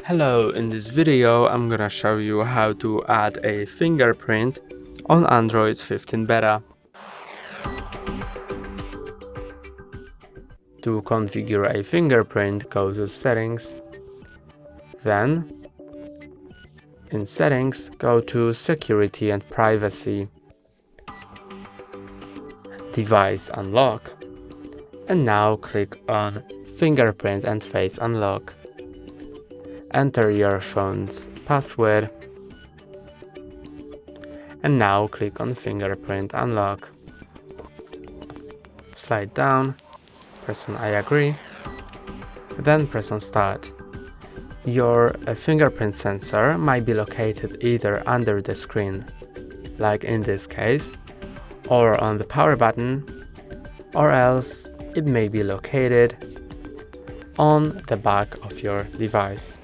Hello, in this video I'm gonna show you how to add a fingerprint on Android 15 beta. To configure a fingerprint, go to Settings, then in Settings go to Security and Privacy, Device Unlock, and now click on Fingerprint and Face Unlock. Enter your phone's password and now click on Fingerprint Unlock. Slide down, press on I agree, then press on Start. Your fingerprint sensor might be located either under the screen, like in this case, or on the power button, or else it may be located on the back of your device.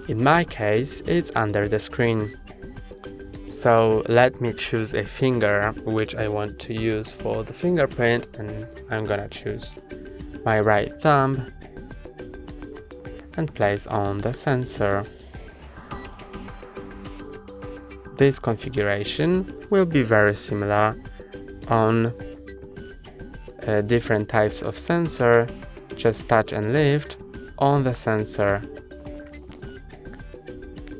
In my case, it's under the screen. So let me choose a finger which I want to use for the fingerprint, and I'm gonna choose my right thumb and place on the sensor. This configuration will be very similar on different types of sensor. Just touch and lift on the sensor.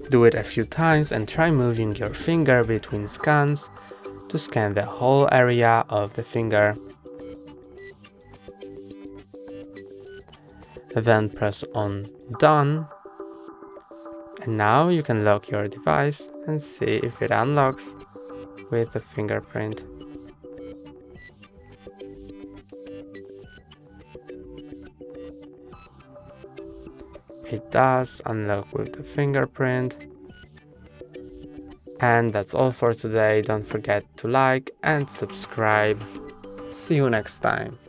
Do it a few times and try moving your finger between scans to scan the whole area of the finger. Then press on Done. And now you can lock your device and see if it unlocks with the fingerprint. It does unlock with the fingerprint. And that's all for today. Don't forget to like and subscribe. See you next time.